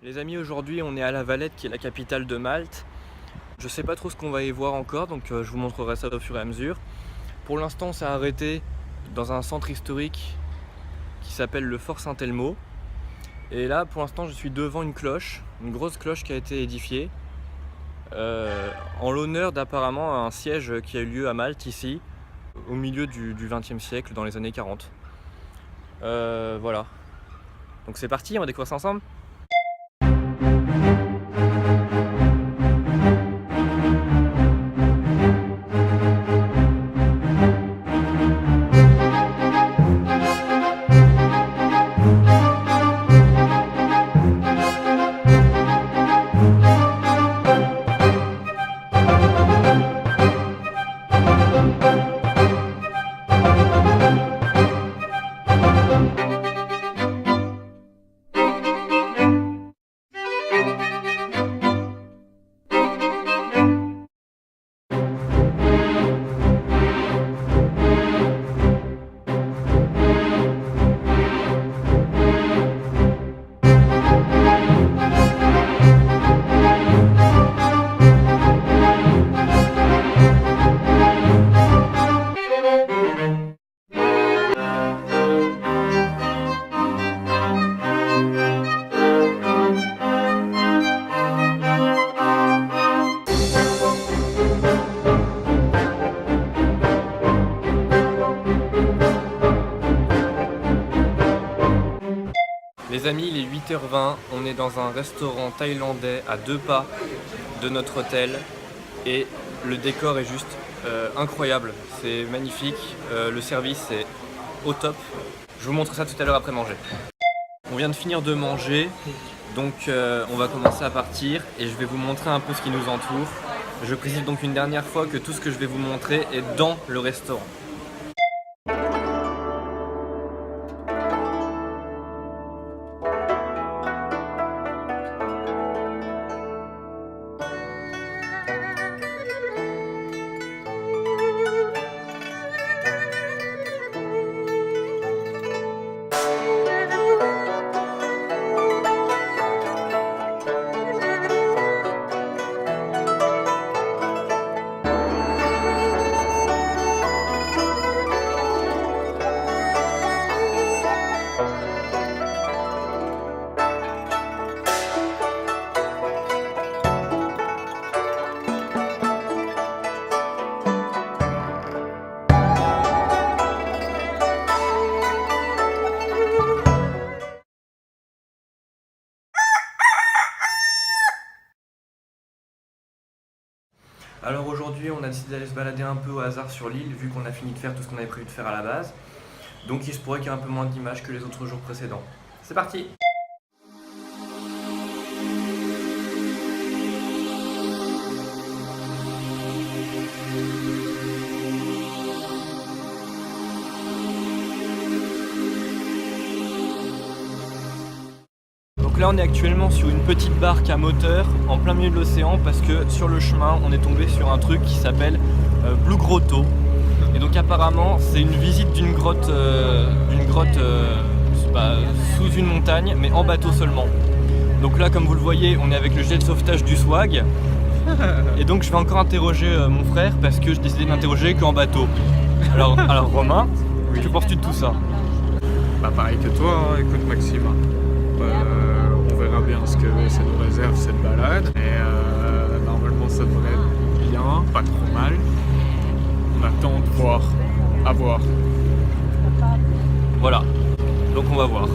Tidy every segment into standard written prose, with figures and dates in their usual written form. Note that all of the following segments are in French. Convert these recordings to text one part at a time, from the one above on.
Les amis, aujourd'hui on est à La Valette qui est la capitale de Malte. Je sais pas trop ce qu'on va y voir encore, donc je vous montrerai ça au fur et à mesure. Pour l'instant on s'est arrêté dans un centre historique qui s'appelle le Fort Saint-Elmo. Et là pour l'instant je suis devant une cloche, une grosse cloche qui a été édifiée en l'honneur d'apparemment un siège qui a eu lieu à Malte ici au milieu du XXe siècle, dans les années 40. Voilà. Donc c'est parti, on va découvrir ça ensemble. Les amis, il est 8h20, on est dans un restaurant thaïlandais à 2 pas de notre hôtel et le décor est juste incroyable, c'est magnifique, le service est au top. Je vous montre ça tout à l'heure après manger. On vient de finir de manger, donc on va commencer à partir et je vais vous montrer un peu ce qui nous entoure. Je précise donc une dernière fois que tout ce que je vais vous montrer est dans le restaurant. Alors aujourd'hui on a décidé d'aller se balader un peu au hasard sur l'île vu qu'on a fini de faire tout ce qu'on avait prévu de faire à la base. Donc il se pourrait qu'il y ait un peu moins d'images que les autres jours précédents. C'est parti! Donc là on est actuellement sur une petite barque à moteur en plein milieu de l'océan parce que sur le chemin on est tombé sur un truc qui s'appelle Blue Grotto. Et donc apparemment c'est une visite d'une grotte, sous une montagne mais en bateau seulement. Donc là comme vous le voyez on est avec le gilet de sauvetage du swag. Et donc je vais encore interroger mon frère parce que j'ai décidé de l'interroger qu'en bateau. Alors Romain, oui. Que penses-tu de tout ça? Bah pareil que toi, hein. Écoute Maxime. On verra bien ce que ça nous réserve cette balade. Et normalement ça devrait être bien, pas trop mal. On attend de voir, à voir. Voilà, donc on va voir.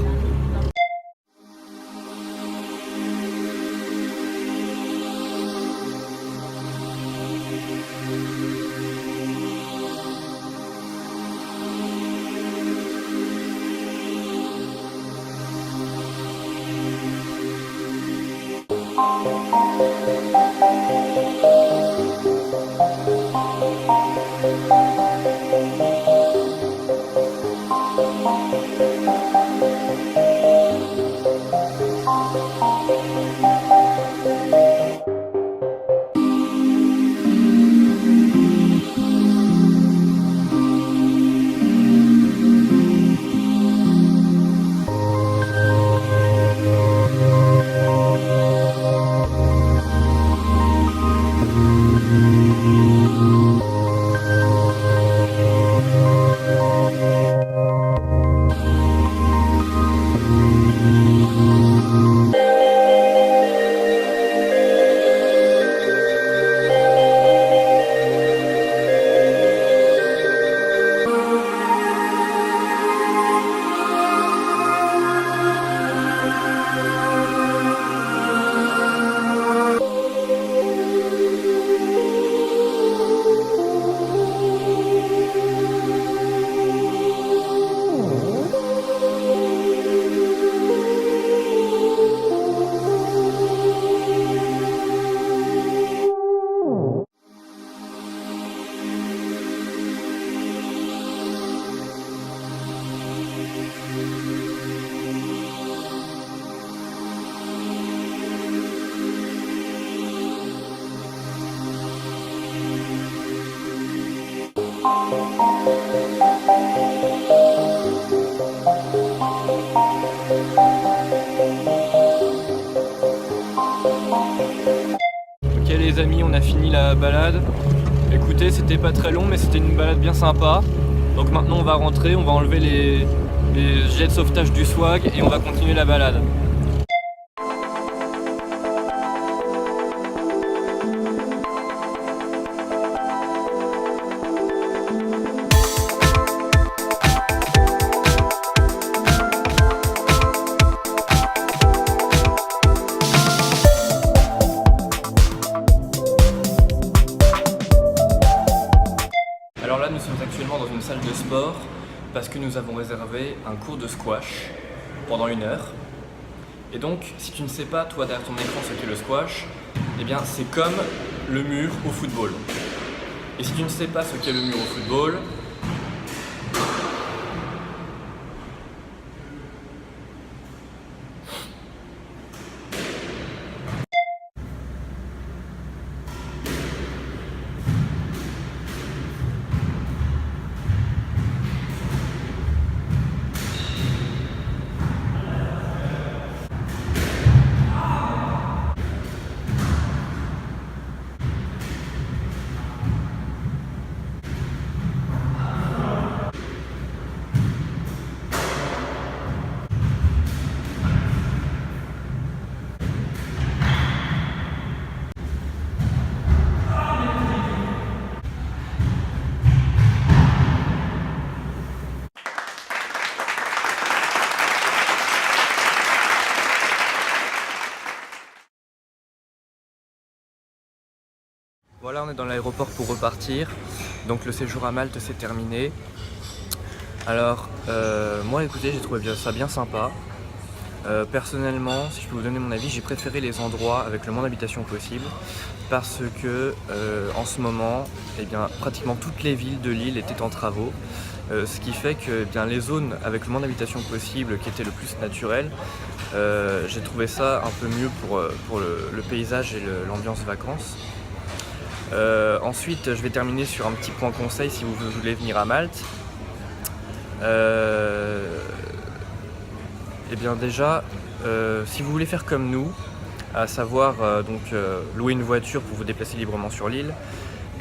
fini la balade. Écoutez, c'était pas très long, mais c'était une balade bien sympa. Donc maintenant on va rentrer, on va enlever les gilets de sauvetage du swag et on va continuer la balade. Alors là, nous sommes actuellement dans une salle de sport parce que nous avons réservé un cours de squash pendant 1 heure. Et donc, si tu ne sais pas, toi, derrière ton écran, ce qu'est le squash, eh bien, c'est comme le mur au football. Et si tu ne sais pas ce qu'est le mur au football, voilà, on est dans l'aéroport pour repartir. Donc le séjour à Malte s'est terminé. Alors, moi écoutez, j'ai trouvé ça bien sympa. Personnellement, si je peux vous donner mon avis, j'ai préféré les endroits avec le moins d'habitation possible parce que en ce moment, eh bien, pratiquement toutes les villes de l'île étaient en travaux. Ce qui fait que eh bien, les zones avec le moins d'habitation possible, qui étaient le plus naturelles, j'ai trouvé ça un peu mieux pour le paysage et l'ambiance vacances. Ensuite, je vais terminer sur un petit point conseil si vous voulez venir à Malte. Eh bien déjà, si vous voulez faire comme nous, à savoir louer une voiture pour vous déplacer librement sur l'île,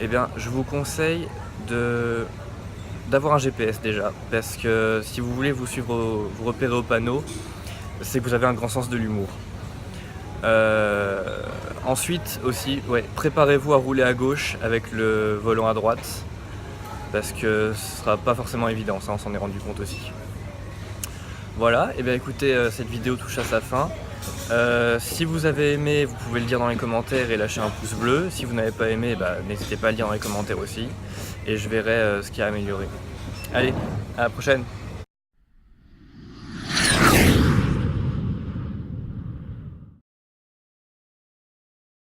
eh bien je vous conseille d'avoir un GPS déjà, parce que si vous voulez vous repérer au panneau, c'est que vous avez un grand sens de l'humour. Ensuite aussi, préparez-vous à rouler à gauche avec le volant à droite, parce que ce sera pas forcément évident, ça on s'en est rendu compte aussi. Voilà, et bien écoutez, cette vidéo touche à sa fin. Si vous avez aimé, vous pouvez le dire dans les commentaires et lâcher un pouce bleu. Si vous n'avez pas aimé, n'hésitez pas à le dire dans les commentaires aussi. Et je verrai ce qui a amélioré. Allez, à la prochaine!